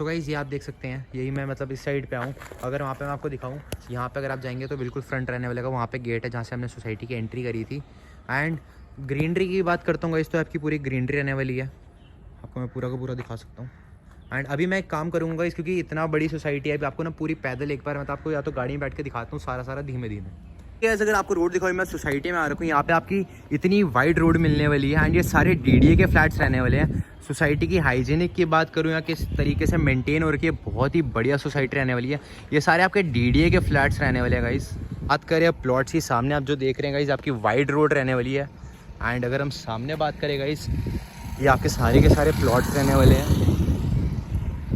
तो गाइस ये आप देख सकते हैं, यही मैं मतलब इस साइड पे आऊँ। अगर वहाँ पे मैं आपको दिखाऊँ, यहाँ पे अगर आप जाएंगे तो बिल्कुल फ्रंट रहने वाला, वहाँ पे गेट है जहाँ से हमने सोसाइटी की एंट्री करी थी। एंड ग्रीनरी की बात करता हूँ गाइस, तो आपकी पूरी ग्रीनरी रहने वाली है। आपको मैं पूरा का पूरा दिखा सकता हूँ। एंड अभी मैं एक काम करूँगा इस, क्योंकि इतना बड़ी सोसाइटी है, अभी आपको ना पूरी पैदल एक बार मैं तो आपको या तो गाड़ी में बैठ के दिखाता हूँ सारा सारा धीमे धीमे। गैस अगर आपको रोड दिखाओ, मैं सोसाइटी में आ रखा हूँ। यहाँ पे आपकी इतनी वाइड रोड मिलने वाली है एंड ये सारे डीडीए के फ्लैट्स रहने वाले हैं। सोसाइटी की हाइजीनिक की बात करूँ या किस तरीके से मेंटेन हो रखी है, बहुत ही बढ़िया सोसाइटी रहने वाली है। ये सारे आपके डीडीए के फ्लैट्स रहने वाले हैं गाइस। बात करें प्लॉट्स की, सामने आप जो देख रहे हैं गाइस, आपकी वाइड रोड रहने वाली है। एंड अगर हम सामने बात करें गाइस, ये आपके सारे के सारे प्लॉट्स रहने वाले हैं।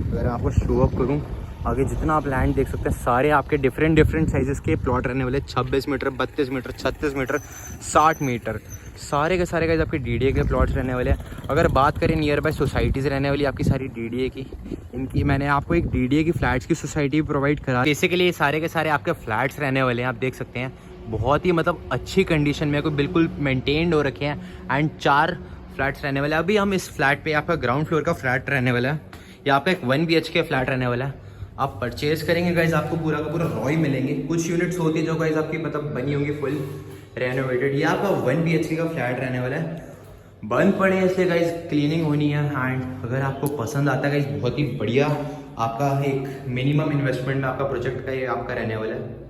अगर मैं आपको शो अप करूँ, आगे जितना आप लैंड देख सकते हैं, सारे आपके डिफरेंट साइजेस के प्लॉट रहने वाले। 26 मीटर, 32 मीटर, 36 मीटर, 60 मीटर, सारे के सारे आपके डीडीए के प्लॉट्स रहने वाले हैं। अगर बात करें नियर बाय सोसाइटीज़ रहने वाली आपकी सारी डीडीए की, इनकी मैंने आपको एक डीडीए की फ्लैट्स की सोसाइटी प्रोवाइड करा। बेसिकली ये सारे के सारे आपके फ्लैट्स रहने वाले हैं। आप देख सकते हैं बहुत ही मतलब अच्छी कंडीशन में, कोई बिल्कुल मेंटेन्ड हो रखे हैं। एंड 4 फ्लैट्स रहने वाले हैं। अभी हम इस फ्लैट पे, आपका ग्राउंड फ्लोर का फ्लैट रहने वाला है। यहाँ पे एक 1 BHK फ्लैट रहने वाला है। आप परचेज करेंगे गाइज, आपको पूरा का पूरा रॉ ही मिलेंगे। कुछ यूनिट्स होती है जो गाइज आपकी मतलब बनी होंगी फुल रेनोवेटेड। ये आपका 1 BHK का फ्लैट रहने वाला है। बंद पड़े हैं इसलिए गाइज क्लीनिंग होनी है। एंड अगर आपको पसंद आता है गाइज, बहुत ही बढ़िया आपका एक मिनिमम इन्वेस्टमेंट में आपका प्रोजेक्ट का ये आपका रहने वाला है।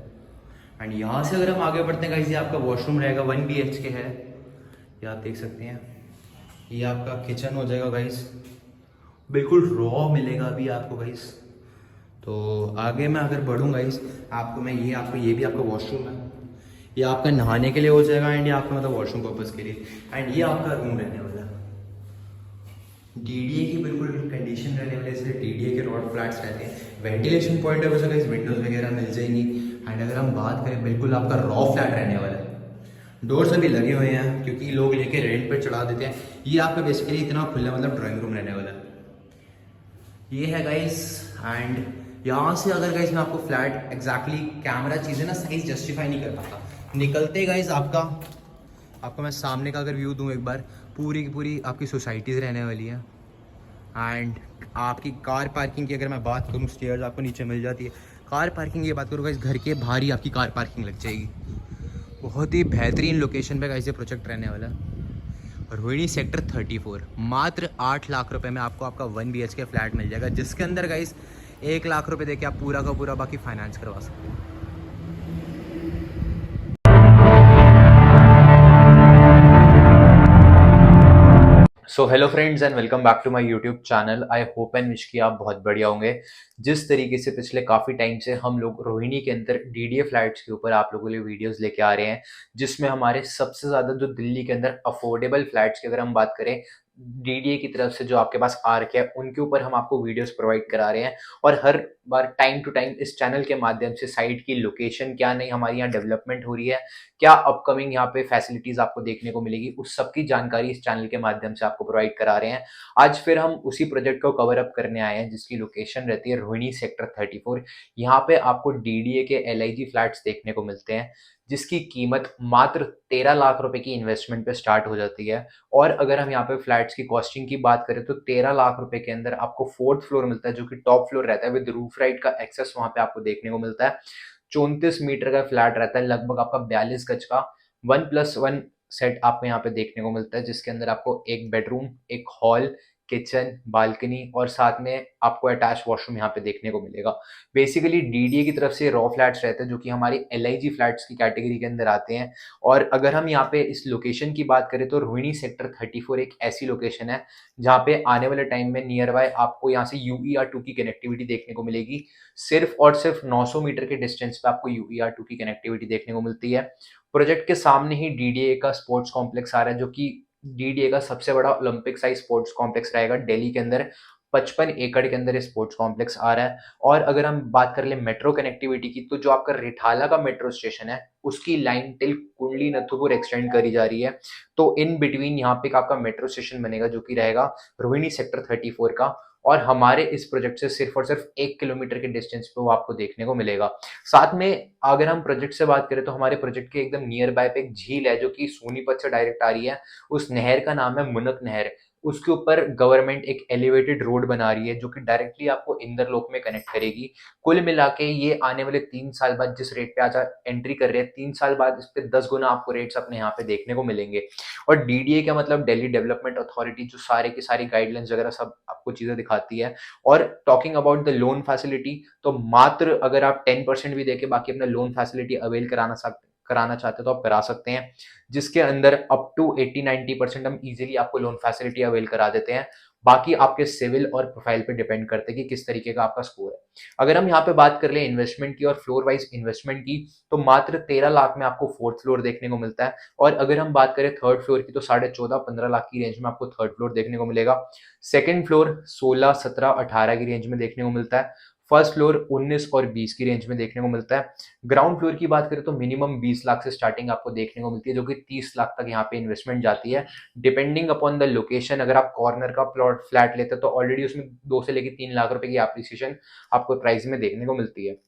एंड यहाँ से अगर हम आगे बढ़ते हैं गाइज, ये आपका वॉशरूम रहेगा, 1 BHK है। ये आप देख सकते हैं, ये आपका किचन हो जाएगा गाइज, बिल्कुल रॉ मिलेगा अभी आपको गाइस। तो आगे मैं अगर बढ़ूँगा इस, आपको मैं ये आपको ये भी आपका वॉशरूम है। ये आपका नहाने के लिए हो जाएगा एंड ये आपका मतलब वॉशरूम पर्पज़ के लिए। एंड ये आपका रूम रहने वाला है। डीडीए की बिल्कुल कंडीशन रहने वाले, इसलिए डीडीए के रॉड फ्लैट्स रहते हैं। वेंटिलेशन पॉइंट ऑफ व्यू से विंडोज़ वगैरह मिल जाएंगी। एंड अगर हम बात करें, बिल्कुल आपका रॉ फ्लैट रहने वाला है। डोर्स अभी लगे हुए हैं क्योंकि लोग लेके रेंट पर चढ़ा देते हैं। ये आपका बेसिकली इतना खुला मतलब ड्राइंग रूम रहने वाला है। ये है गाइस। एंड यहाँ से अगर गाइस मैं आपको फ्लैट एग्जैक्टली कैमरा चीज़ें ना साइज जस्टिफाई नहीं कर पाता, निकलते गाइस आपका आपको मैं सामने का अगर व्यू दूँ एक बार, पूरी की पूरी आपकी सोसाइटीज़ रहने वाली है। एंड आपकी कार पार्किंग की अगर मैं बात करूँ, स्टेयर्स आपको नीचे मिल जाती है। कार पार्किंग की बात करूँ गाइस, घर के बाहर ही आपकी कार पार्किंग लग जाएगी। बहुत ही बेहतरीन लोकेशन पे गाइस ये प्रोजेक्ट रहने वाला है। रोहिणी सेक्टर 34, मात्र 8 लाख रुपए में आपको आपका 1 BHK फ्लैट मिल जाएगा, जिसके अंदर गाइस 1 लाख रुपए देके आप पूरा का पूरा बाकी फाइनेंस करवा सकते हैं। So hello friends and welcome back to my YouTube channel. I hope and wish कि आप बहुत बढ़िया होंगे। जिस तरीके से पिछले काफ़ी टाइम से हम लोग रोहिणी के अंदर डीडीए फ्लैट्स के ऊपर आप लोगों के लिए वीडियोस लेके आ रहे हैं, जिसमें हमारे सबसे ज़्यादा जो दिल्ली के अंदर अफोर्डेबल फ्लैट्स की अगर हम बात करें, डीडीए की तरफ से जो आपके पास आ रखे हैं, उनके ऊपर हम आपको वीडियोस प्रोवाइड करा रहे हैं। और हर बार टाइम टू टाइम इस चैनल के माध्यम से साइट की लोकेशन क्या नहीं हमारी यहाँ डेवलपमेंट हो रही है, क्या अपकमिंग यहाँ पे फैसिलिटीज आपको देखने को मिलेगी, उस सब की जानकारी इस चैनल के माध्यम से आपको प्रोवाइड करा रहे हैं। आज फिर हम उसी प्रोजेक्ट को कवर अप करने आए हैं, जिसकी लोकेशन रहती है रोहिणी सेक्टर 34। यहाँ पे आपको डीडीए के एलआईजी फ्लैट्स देखने को मिलते हैं, जिसकी कीमत मात्र 13 लाख रुपए की इन्वेस्टमेंट पे स्टार्ट हो जाती है। और अगर हम यहाँ पे फ्लैट्स की कॉस्टिंग की बात करें तो 13 लाख रुपए के अंदर आपको 4th फ्लोर मिलता है, जो कि टॉप फ्लोर रहता है विद रूफ राइट का एक्सेस वहां पे आपको देखने को मिलता है। 34 मीटर का फ्लैट रहता है, लगभग आपका 42 गज का 1+1 सेट आपको यहाँ पे देखने को मिलता है, जिसके अंदर आपको एक बेडरूम, एक हॉल, किचन, बालकनी और साथ में आपको अटैच वॉशरूम यहाँ पे देखने को मिलेगा। बेसिकली डीडीए की तरफ से रॉ फ्लैट्स रहते हैं, जो कि हमारी एलआईजी फ्लैट्स की कैटेगरी के अंदर आते हैं। और अगर हम यहाँ पे इस लोकेशन की बात करें तो रोहिणी सेक्टर 34 एक ऐसी लोकेशन है जहाँ पे आने वाले टाइम में नियर बाय आपको यहाँ से UER2 की कनेक्टिविटी देखने को मिलेगी। सिर्फ और सिर्फ 900 मीटर के डिस्टेंस पे आपको UER2 की कनेक्टिविटी देखने को मिलती है। प्रोजेक्ट के सामने ही डीडीए का स्पोर्ट्स कॉम्प्लेक्स आ रहा है, जो कि डीडीए का सबसे बड़ा ओलंपिक साइज स्पोर्ट्स कॉम्प्लेक्स रहेगा दिल्ली के अंदर। 55 एकड़ के अंदर ये स्पोर्ट्स कॉम्प्लेक्स आ रहा है। और अगर हम बात कर ले मेट्रो कनेक्टिविटी की, तो जो आपका रिठाला का मेट्रो स्टेशन है, उसकी लाइन टिल कुंडली नथुपुर एक्सटेंड करी जा रही है। तो इन बिटवीन यहाँ पे एक आपका मेट्रो स्टेशन बनेगा, जो कि रहेगा रोहिणी सेक्टर 34 का। और हमारे इस प्रोजेक्ट से सिर्फ और सिर्फ 1 किलोमीटर के डिस्टेंस पे वो आपको देखने को मिलेगा। साथ में अगर हम प्रोजेक्ट से बात करें तो हमारे प्रोजेक्ट के एकदम नियर बाय पे एक झील है, जो कि सोनीपत से डायरेक्ट आ रही है। उस नहर का नाम है मुनक नहर। उसके ऊपर गवर्नमेंट एक एलिवेटेड रोड बना रही है जो कि डायरेक्टली आपको इंदरलोक में कनेक्ट करेगी। कुल मिला के ये आने वाले 3 साल बाद जिस रेट पे आज एंट्री कर रहे हैं, 3 साल बाद इस पे 10 गुना आपको रेट्स अपने यहाँ पे देखने को मिलेंगे। और डीडीए का मतलब दिल्ली डेवलपमेंट अथॉरिटी, जो सारे की सारी गाइडलाइंस वगैरह सब आपको चीजें दिखाती है। और talking about the loan facility, तो मात्र अगर आप 10% भी देके बाकी अपना लोन फैसिलिटी अवेल कराना चाहते हो तो आप करा सकते हैं, जिसके अंदर अप टू 80-90% हम इजीली आपको लोन फैसिलिटी अवेल करा देते हैं। बाकी आपके सिविल और प्रोफाइल पे डिपेंड करते हैं कि किस तरीके का आपका स्कोर है। अगर हम यहाँ पे बात कर ले इन्वेस्टमेंट की और फ्लोर वाइज इन्वेस्टमेंट की, तो मात्र 13 लाख में आपको फोर्थ फ्लोर देखने को मिलता है। और अगर हम बात करें थर्ड फ्लोर की, तो 14.5-15 लाख की रेंज में आपको थर्ड फ्लोर देखने को मिलेगा। सेकंड फ्लोर 16, 17, 18 की रेंज में देखने को मिलता है। फर्स्ट फ्लोर 19 और 20 की रेंज में देखने को मिलता है। ग्राउंड फ्लोर की बात करें तो मिनिमम 20 लाख से स्टार्टिंग आपको देखने को मिलती है, जो कि 30 लाख तक यहाँ पे इन्वेस्टमेंट जाती है, डिपेंडिंग अपॉन द लोकेशन। अगर आप कॉर्नर का प्लॉट फ्लैट लेते हैं तो ऑलरेडी उसमें 2 से लेकर 3 लाख रुपए की एप्रिसिएशन आपको प्राइस में देखने को मिलती है।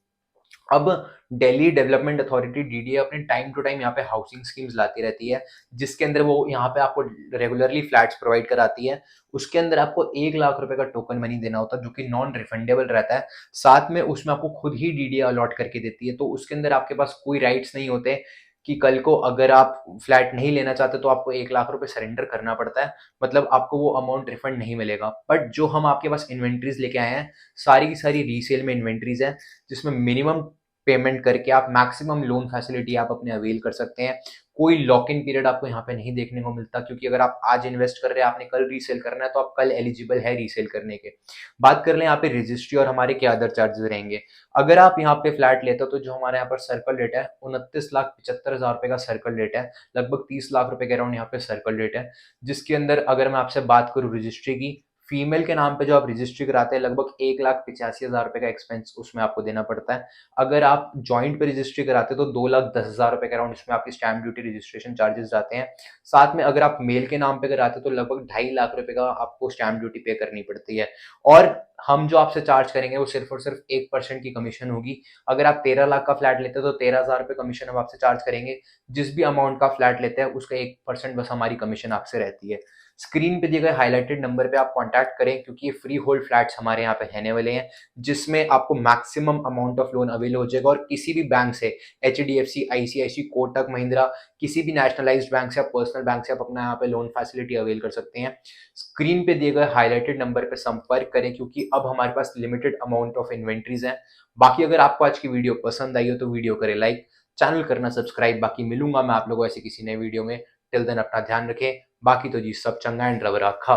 अब दिल्ली डेवलपमेंट अथॉरिटी डीडीए अपने टाइम टू टाइम यहाँ पे हाउसिंग स्कीम्स लाती रहती है, जिसके अंदर वो यहाँ पे आपको रेगुलरली फ्लैट्स प्रोवाइड कराती है। उसके अंदर आपको 1 लाख रुपए का टोकन मनी देना होता है, जो कि नॉन रिफंडेबल रहता है। साथ में उसमें आपको खुद ही डीडीए अलॉट करके देती है, तो उसके अंदर आपके पास कोई राइट्स नहीं होते कि कल को अगर आप फ्लैट नहीं लेना चाहते तो आपको 1 लाख रुपए सरेंडर करना पड़ता है, मतलब आपको वो अमाउंट रिफंड नहीं मिलेगा। बट जो हम आपके पास इन्वेंट्रीज लेके आए हैं, सारी की सारी रीसेल में इन्वेंट्रीज है, जिसमें मिनिमम पेमेंट करके आप मैक्सिमम लोन फैसिलिटी आप अपने अवेल कर सकते हैं। कोई लॉक इन पीरियड आपको यहाँ पे नहीं देखने को मिलता, क्योंकि अगर आप आज इन्वेस्ट कर रहे हैं, आपने कल रीसेल करना है, तो आप कल एलिजिबल है रीसेल करने के। बात कर लें यहाँ पे रजिस्ट्री और हमारे क्या अदर चार्जेस रहेंगे। अगर आप यहाँ पे फ्लैट लेते हो तो जो हमारे यहाँ पर सर्कल रेट है 29,75,000 रुपए का सर्कल रेट है, लगभग 30 लाख रुपए के अराउंड यहाँ पे सर्कल रेट है। जिसके अंदर अगर मैं आपसे बात करूँ रजिस्ट्री की, फीमेल के नाम पे जो आप रजिस्ट्री कराते हैं, लगभग 1,85,000 रुपए का एक्सपेंस उसमें आपको देना पड़ता है। अगर आप जॉइंट पे रजिस्ट्री कराते हैं तो 2,10,000 रुपए के अराउंड इसमें आपकी स्टैंप ड्यूटी रजिस्ट्रेशन चार्जेस जाते हैं। साथ में अगर आप मेल के नाम पे कराते हैं तो लगभग 2.5 लाख रुपए का आपको स्टैंप ड्यूटी पे करनी पड़ती है। और हम जो आपसे चार्ज करेंगे वो सिर्फ और सिर्फ 1% की कमीशन होगी। अगर आप 13 लाख का फ्लैट लेते हैं तो 13,000 रुपए कमीशन हम आपसे चार्ज करेंगे। जिस भी अमाउंट का फ्लैट लेते हैं उसका 1% बस हमारी कमीशन आपसे रहती है। स्क्रीन पे दिए गए हाईलाइटेड नंबर पे आप कांटेक्ट करें, क्योंकि ये फ्री होल्ड फ्लैट्स हमारे यहाँ पे रहने वाले हैं, जिसमें आपको maximum amount of loan avail हो जाएगा। और किसी भी बैंक से, एचडीएफसी, आईसीआईसी, कोटक महिंद्रा, किसी भी नेशनलाइज्ड बैंक से या पर्सनल बैंक से आप अपना यहाँ पे लोन फैसिलिटी अवेल कर सकते हैं। स्क्रीन पे दिए गए हाईलाइटेड नंबर पे संपर्क करें, क्योंकि अब हमारे पास लिमिटेड अमाउंट ऑफ इन्वेंट्रीज हैं। बाकी अगर आपको आज की वीडियो पसंद आई हो तो वीडियो करें लाइक, चैनल करना सब्सक्राइब। बाकी मिलूंगा मैं आप लोगों ऐसे किसी नए वीडियो में। टिल देन अपना ध्यान रखें। बाकी तो जी सब चंगा एंड रब रखा।